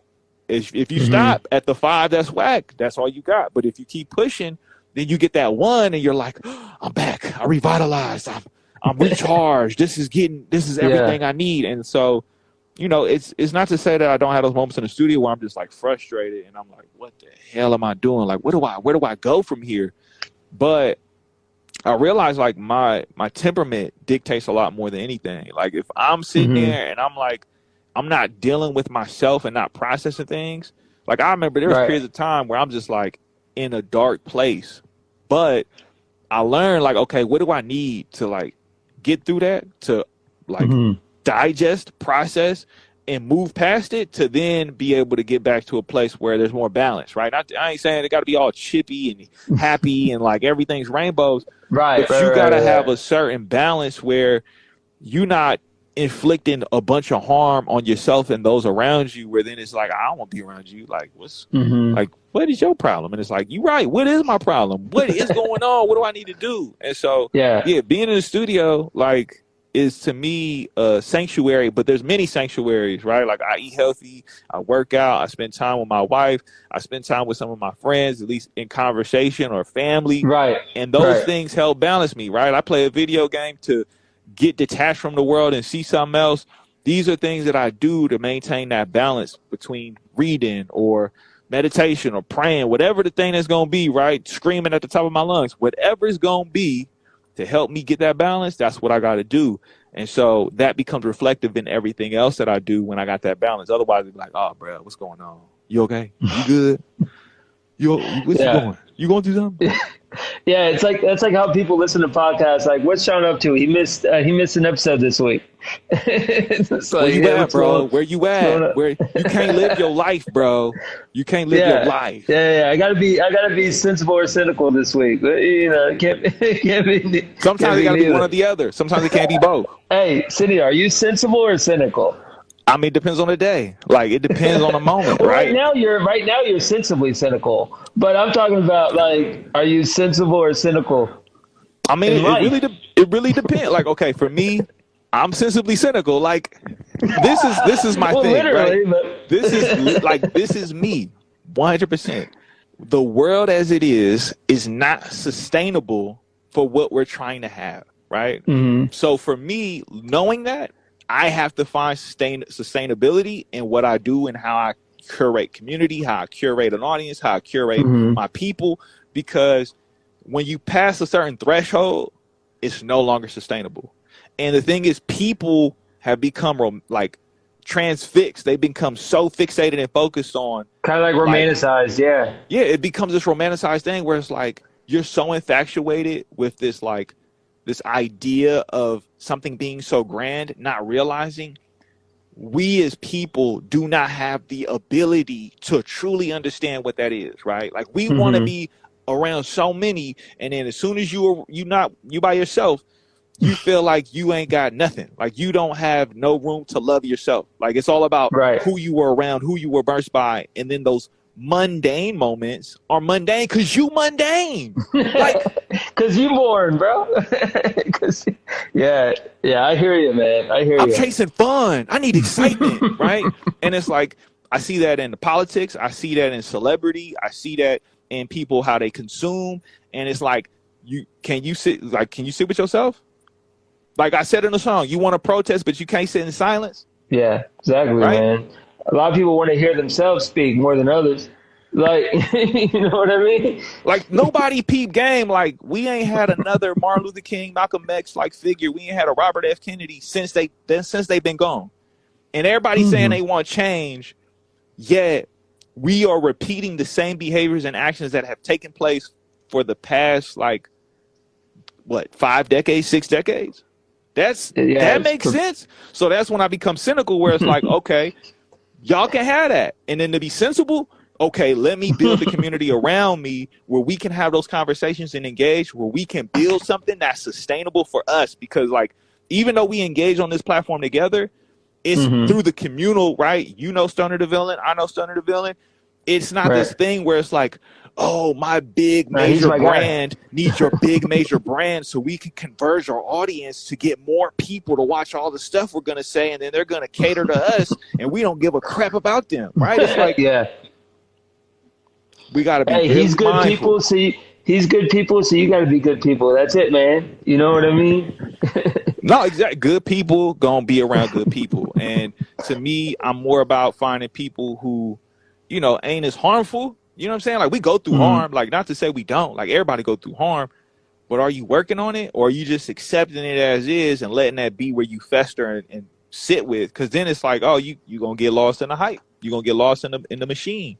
if you stop at the 5 that's whack, that's all you got. But if you keep pushing, then you get that one and you're like, oh, I'm back. I revitalized. I'm recharged. This is everything I need. And so, you know, it's not to say that I don't have those moments in the studio where I'm just like frustrated and I'm like, what the hell am I doing? Like, where do I go from here? But I realize like my temperament dictates a lot more than anything. Like if I'm sitting there and I'm like, I'm not dealing with myself and not processing things. Like I remember there was periods of time where I'm just like in a dark place, but I learned like, okay, what do I need to like get through that, to like digest, process, and move past it to then be able to get back to a place where there's more balance, right? I ain't saying it got to be all chippy and happy and like everything's rainbows, but you got to have a certain balance where you're not inflicting a bunch of harm on yourself and those around you, where then it's like, I don't want to be around you. Like, like, what is your problem? And it's like, you're right. What is my problem? What is going on? What do I need to do? And so, being in the studio, like, is to me a sanctuary, but there's many sanctuaries, right? Like I eat healthy, I work out, I spend time with my wife, I spend time with some of my friends, at least in conversation or family. Right. And those things help balance me, right? I play a video game to get detached from the world and see something else. These are things that I do to maintain that balance between reading or meditation or praying, whatever the thing that's going to be, right? Screaming at the top of my lungs, whatever it's going to be to help me get that balance, that's what I got to do. And so that becomes reflective in everything else that I do when I got that balance. Otherwise, it's like, oh, bro, what's going on? You okay? You good? What's going? You going through something? Yeah, it's like that's like how people listen to podcasts. Like, what's Sean up to? He missed an episode this week. It's like, where you at, bro? Where you at? Where you can't live your life, bro? You can't live your life. Yeah. I gotta be sensible or cynical this week. You know, can't be. Sometimes it gotta be one or the other. Sometimes it can't be both. Hey, Cindy, are you sensible or cynical? I mean, it depends on the day. Like, it depends on the moment, well, right? Right now you're sensibly cynical. But I'm talking about, like, are you sensible or cynical? I mean, it really depends. Like, okay, for me, I'm sensibly cynical. Like, this is my thing, right? But... this is me, 100%. The world as it is not sustainable for what we're trying to have, right? So for me, knowing that, I have to find sustainability in what I do and how I curate community, how I curate an audience, how I curate my people, because when you pass a certain threshold, it's no longer sustainable. And the thing is, people have become like transfixed. They become so fixated and focused on kind of like romanticized. Yeah, it becomes this romanticized thing where it's like you're so infatuated with this like this idea of something being so grand, not realizing we as people do not have the ability to truly understand what that is, right? Like we want to be around so many, and then as soon as you by yourself, you feel like you ain't got nothing. Like you don't have no room to love yourself. Like it's all about who you were around, who you were burst by, and then those mundane moments are mundane because you mundane. Like because you born, bro. yeah, I hear you, man. I hear you. I'm chasing fun. I need excitement, right? And it's like I see that in the politics. I see that in celebrity. I see that in people how they consume. And it's like can you sit with yourself? Like I said in the song, you want to protest, but you can't sit in silence. Yeah, exactly, right? Man. A lot of people want to hear themselves speak more than others. Like, you know what I mean? Like nobody peep game. Like we ain't had another Martin Luther King, Malcolm X like figure. We ain't had a Robert F. Kennedy since they've been gone. And everybody's saying they want change, yet we are repeating the same behaviors and actions that have taken place for the past like 5 decades, 6 decades. That makes sense. So that's when I become cynical, where it's like, okay, y'all can have that. And then to be sensible, okay, let me build the community around me where we can have those conversations and engage, where we can build something that's sustainable for us. Because like, even though we engage on this platform together, it's through the communal, right? You know Stoner the Villain, I know Stoner the Villain. It's not this thing where it's like, oh, my big major brand needs your big major brand so we can converge our audience to get more people to watch all the stuff we're going to say, and then they're going to cater to us, and we don't give a crap about them, right? It's like, we got to be he's good mindful. People, so he's good people, so you got to be good people. That's it, man. You know what I mean? No, exactly. Good people going to be around good people. And to me, I'm more about finding people who, you know, ain't as harmful. You know what I'm saying? Like we go through harm, like not to say we don't, like everybody go through harm, but are you working on it, or are you just accepting it as is and letting that be where you fester and sit with? Cause then it's like, oh, you going to get lost in the hype. You're going to get lost in the machine,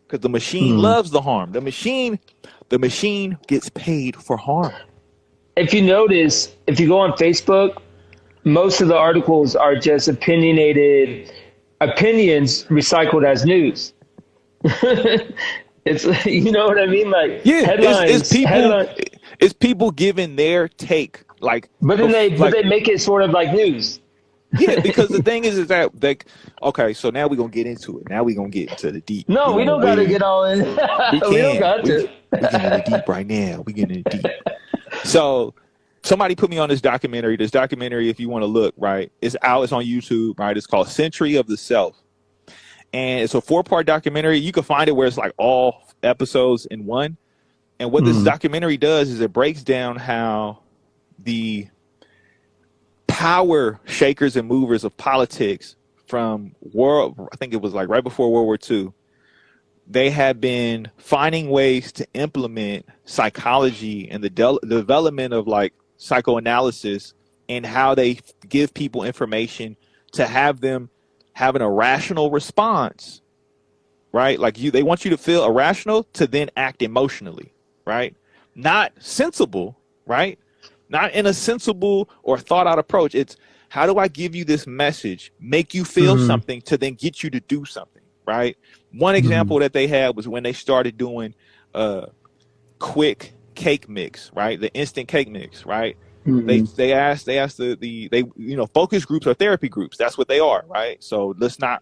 cause the machine loves the harm. The machine gets paid for harm. If you notice, if you go on Facebook, most of the articles are just opinionated opinions recycled as news. It's, you know what I mean? Like headlines. It's people giving their take. Like, but then they make it sort of like news. Yeah, because the thing is that okay, so now we're gonna get into it. Now we're gonna get into the deep. No, we don't gotta get all in. We don't got to. We're getting in the deep right now. We're getting in the deep. So somebody put me on this documentary. This documentary, if you want to look, right, it's out. It's on YouTube, right? It's called Century of the Self. And it's a 4-part documentary. You can find it where it's like all episodes in one. And what this documentary does is it breaks down how the power shakers and movers of politics from I think it was like right before World War II, they have been finding ways to implement psychology and the development of like psychoanalysis and how they give people information to have them having a rational response, right? Like they want you to feel irrational to then act emotionally, right? Not sensible, right? Not in a sensible or thought out approach. It's how do I give you this message, make you feel something to then get you to do something, right? One example that they had was when they started doing quick cake mix, right? The instant cake mix, right? They asked the focus groups or therapy groups. That's what they are, right? So let's not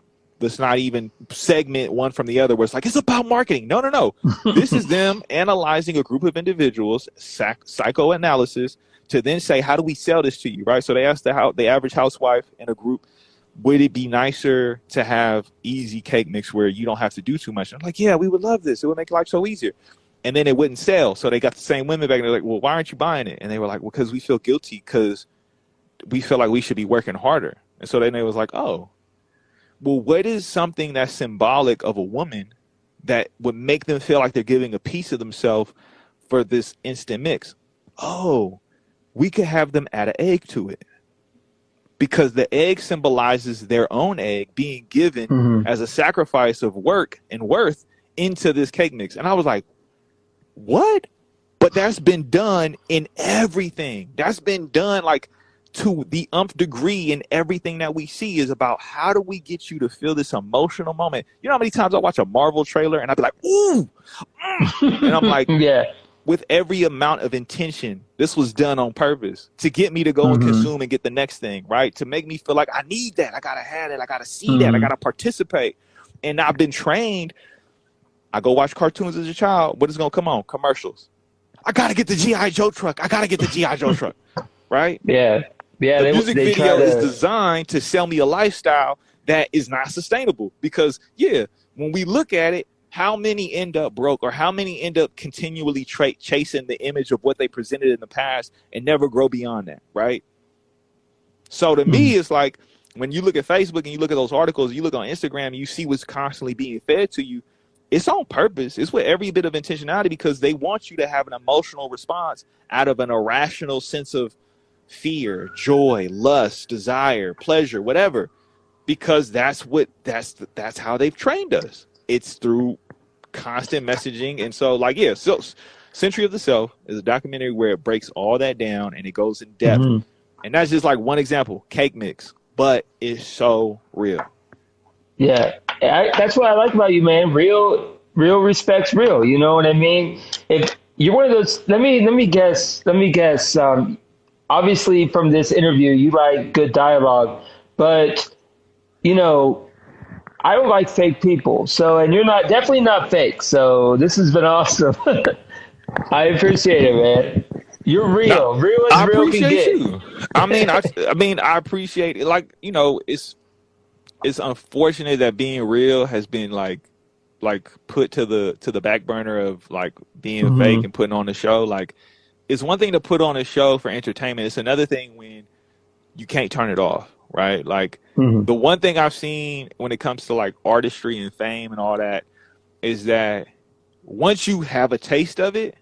even segment one from the other where it's like it's about marketing. No. This is them analyzing a group of individuals, psychoanalysis, to then say, how do we sell this to you, right? So they asked the average housewife in a group, would it be nicer to have easy cake mix where you don't have to do too much? I'm like, yeah, we would love this. It would make life so easier. And then it wouldn't sell. So they got the same women back and they're like, well, why aren't you buying it? And they were like, well, because we feel guilty because we feel like we should be working harder. And so then they was like, oh, well, what is something that's symbolic of a woman that would make them feel like they're giving a piece of themselves for this instant mix? Oh, we could have them add an egg to it. because the egg symbolizes their own egg being given as a sacrifice of work and worth into this cake mix. And I was like, what? But that's been done in everything. That's been done like to the nth degree in everything that we see is about how do we get you to feel this emotional moment. You know how many times I watch a Marvel trailer and I'd be like, ooh, and I'm like, yeah. With every amount of intention, this was done on purpose to get me to go and consume and get the next thing, right? To make me feel like I need that. I got to have it. I got to see that. I got to participate. And I've been trained. I go watch cartoons as a child. What is going to come on? Commercials. I got to get the G.I. Joe truck. I got to get the G.I. Joe truck, right? Yeah. Yeah. The music video is designed to sell me a lifestyle that is not sustainable because, when we look at it, how many end up broke or how many end up continually chasing the image of what they presented in the past and never grow beyond that, right? So to me, it's like when you look at Facebook and you look at those articles, you look on Instagram, and you see what's constantly being fed to you. It's on purpose. It's with every bit of intentionality because they want you to have an emotional response out of an irrational sense of fear, joy, lust, desire, pleasure, whatever, because that's how they've trained us. It's through constant messaging. And so so Century of the Self is a documentary where it breaks all that down and it goes in depth. And that's just like one example, cake mix, but it's so real. Yeah. That's what I like about you, man. Real respect's real. You know what I mean? If you're one of those, let me guess. Obviously from this interview, you like good dialogue, but I don't like fake people. So, and you're definitely not fake. So this has been awesome. I appreciate it, man. You're real. No, real as real can get. You. I mean, I appreciate it. Like, it's unfortunate that being real has been like put to the back burner of like being fake and putting on a show. Like, it's one thing to put on a show for entertainment. It's another thing when you can't turn it off. Right. Like the one thing I've seen when it comes to like artistry and fame and all that is that once you have a taste of it,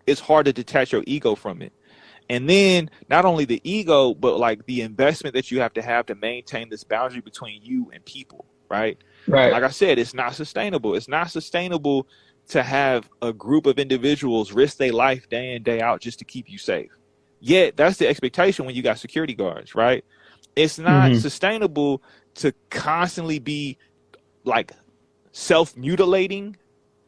it's hard to detach your ego from it. And then not only the ego, but like the investment that you have to maintain this boundary between you and people. Right. Right. Like I said, it's not sustainable. It's not sustainable to have a group of individuals risk their life day in, day out just to keep you safe. Yet that's the expectation when you got security guards. Right. It's not sustainable to constantly be like self-mutilating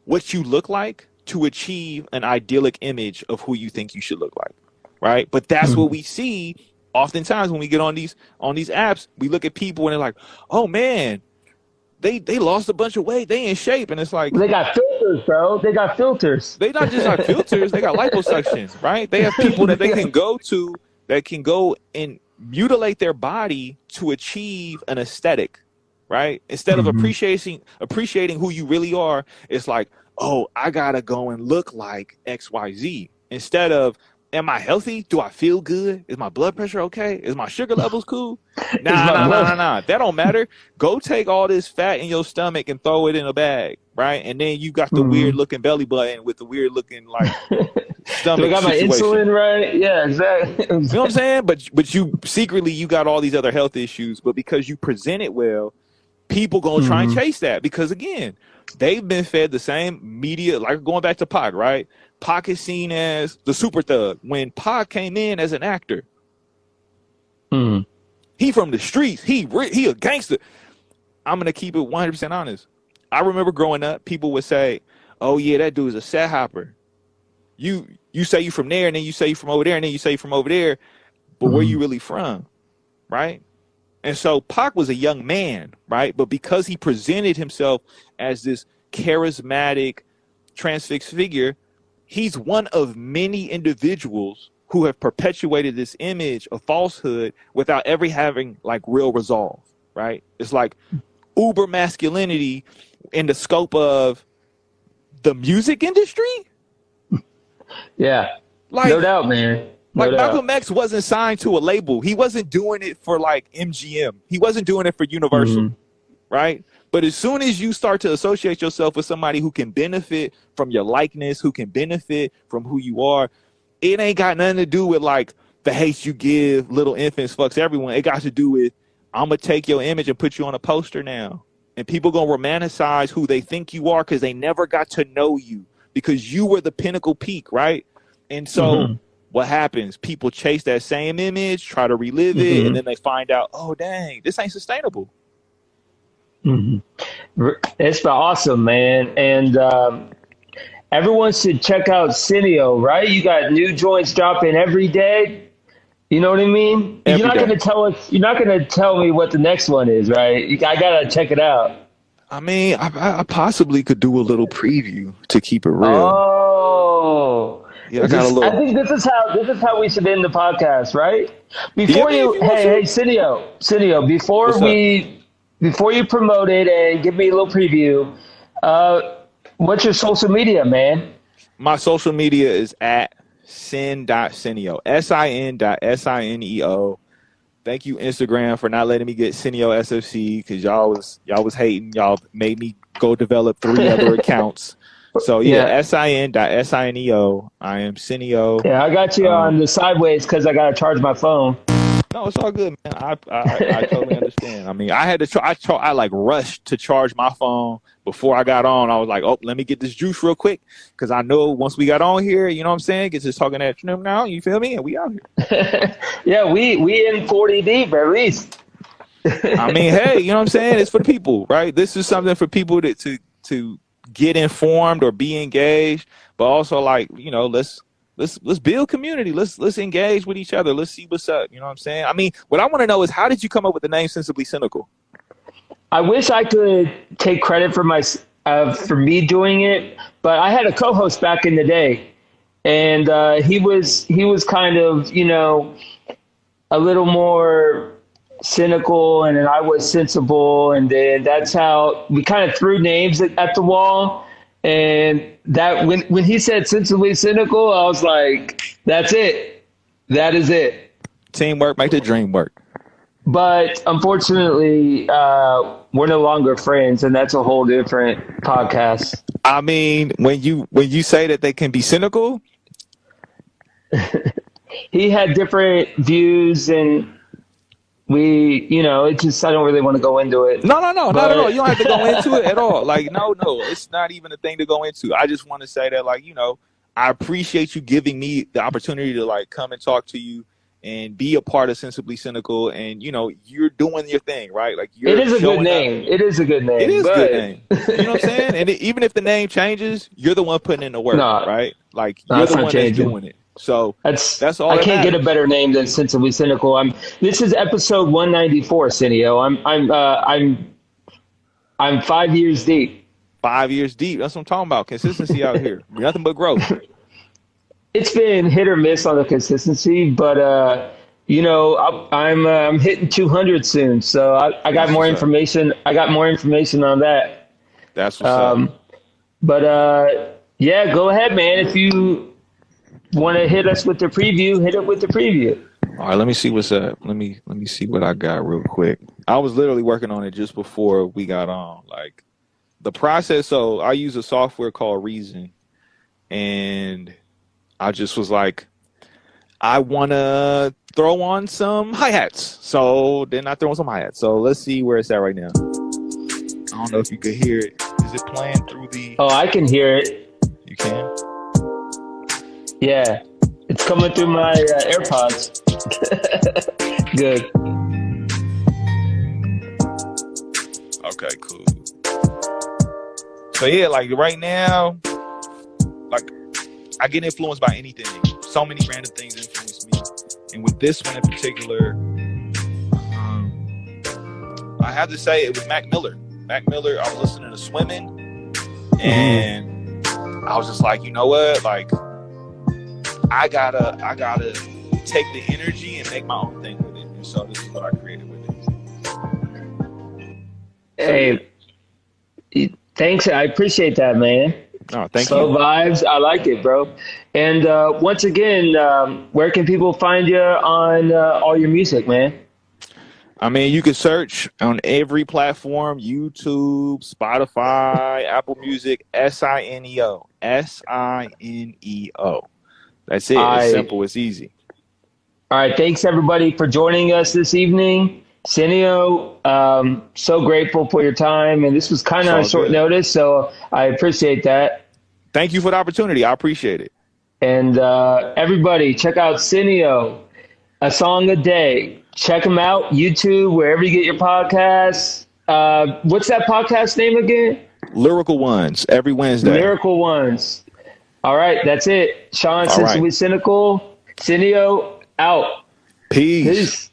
what you look like to achieve an idyllic image of who you think you should look like. Right. But that's what we see oftentimes when we get on these apps. We look at people and they're like, oh, man, they lost a bunch of weight. They in shape. And it's like they got filters, bro. They got filters. They not just got filters. They got liposuction. Right. They have people that they can go to that can go and mutilate their body to achieve an aesthetic, right? Instead of appreciating who you really are, it's like, oh, I gotta go and look like XYZ. Instead of, am I healthy? Do I feel good? Is my blood pressure okay? Is my sugar levels cool? Nah. That don't matter. Go take all this fat in your stomach and throw it in a bag, right? And then you got the weird looking belly button with the weird looking like stomach. So I got my insulin right. Yeah, exactly. You know what I'm saying? But you secretly you got all these other health issues, but because you present it well, people gonna try and chase that because again, they've been fed the same media, like going back to Pac, right? Pac is seen as the super thug. When Pac came in as an actor, he from the streets. He a gangster. I'm gonna keep it 100% honest. I remember growing up, people would say, "Oh yeah, that dude's a set hopper." You say you from there, and then you say you from over there, and then you say you from over there, but where you really from, right? And so Pac was a young man, right? But because he presented himself as this charismatic, transfixed figure, he's one of many individuals who have perpetuated this image of falsehood without ever having like real resolve, right? It's like uber masculinity in the scope of the music industry. Yeah, like, no doubt, man. No doubt. Malcolm X wasn't signed to a label. He wasn't doing it for like MGM. He wasn't doing it for Universal, right? But as soon as you start to associate yourself with somebody who can benefit from your likeness, who can benefit from who you are, it ain't got nothing to do with like the hate you give little infants fucks everyone. It got to do with, I'm going to take your image and put you on a poster now. And people going to romanticize who they think you are because they never got to know you because you were the pinnacle peak, right? And so what happens? People chase that same image, try to relive it, and then they find out, oh, dang, this ain't sustainable. It's been awesome, man. And everyone should check out Sineo, right? You got new joints dropping every day. You know what I mean? You're not going to tell us. You're not going to tell me what the next one is, right? I gotta check it out. I mean, I possibly could do a little preview to keep it real. Oh, yeah, I got a little. I think this is how we should end the podcast, right? Before hey, Sineo, before you promote it and give me a little preview, what's your social media, man? My social media is at sin.sineo, sin.sineo. Thank you, Instagram, for not letting me get Sineo SFC because y'all was hating. Y'all made me go develop 3 other accounts. So sin.sineo. I am Sineo. Yeah, I got you on the sideways because I gotta charge my phone. No, it's all good, man. I totally understand. I mean, I had to I like rushed to charge my phone before I got on. I was like, oh, let me get this juice real quick because I know once we got on here, you know what I'm saying? Get just talking that now, you feel me? And we out here. Yeah, we in 40 deep at least. I mean, hey, you know what I'm saying? It's for the people, right? This is something for people to get informed or be engaged, but also like, you know, let's build community. Let's engage with each other. Let's see what's up. You know what I'm saying? I mean, what I want to know is how did you come up with the name Sensibly Cynical? I wish I could take credit for for me doing it, but I had a co-host back in the day, and he was kind of, you know, a little more cynical, and then I was sensible, and then that's how we kind of threw names at the wall. And that when he said Sensibly Cynical, I was like, that's it. That is it. Teamwork make the dream work. But unfortunately, we're no longer friends, and that's a whole different podcast. I mean, when you say that they can be cynical, he had different views, and we, you know, it just, I don't really want to go into it. No, not at all. You don't have to go into it at all. Like, no, it's not even a thing to go into. I just want to say that, like, you know, I appreciate you giving me the opportunity to like come and talk to you and be a part of Sensibly Cynical, and you know, you're doing your thing, right? Like, it is a good name. It is a good name. It is a good name. You know what I'm saying? And even if the name changes, you're the one putting in the work, right? Like, you're the one that's doing it. So that's all. I can't get a better name than Sensibly Cynical. This is episode 194, Sineo. I'm 5 years deep. 5 years deep. That's what I'm talking about. Consistency out here. Nothing but growth. It's been hit or miss on the consistency, but you know, I'm hitting 200 soon, so I got more information. I got more information on that. That's what's up. But yeah, go ahead, man. If you want to hit us with the preview, hit it with the preview. All right, let me see what's up. Let me see what I got real quick. I was literally working on it just before we got on. Like, the process. So I use a software called Reason, and I just was like, I want to throw on some hi-hats. So then I throw on some hi-hats. So let's see where it's at right now. I don't know if you could hear it. Is it playing through the... Oh, I can hear it. You can? Yeah. It's coming through my AirPods. Good. Okay, cool. So yeah, like right now, like I get influenced by anything. So many random things influence me. And with this one in particular, I have to say it was Mac Miller. Mac Miller, I was listening to Swimming, and I was just like, you know what? Like, I gotta take the energy and make my own thing with it. And so this is what I created with it. Hey, thanks. I appreciate that, man. Oh, thank you. Slow vibes. I like it, bro. And once again, where can people find you on all your music, man? I mean, you can search on every platform: YouTube, Spotify, Apple Music, Sineo. Sineo. That's it. It's simple. It's easy. All right. Thanks everybody for joining us this evening. Sineo, so grateful for your time. And this was kind It's of on all short good. notice, so I appreciate that. Thank you for the opportunity. I appreciate it. And everybody, check out Sineo, A Song a Day. Check him out, YouTube, wherever you get your podcasts. What's that podcast name again? Lyrical Ones every Wednesday. Lyrical Ones. All right, that's it. Sean, All Sensibly right. Cynical. Sineo, out. Peace. Peace.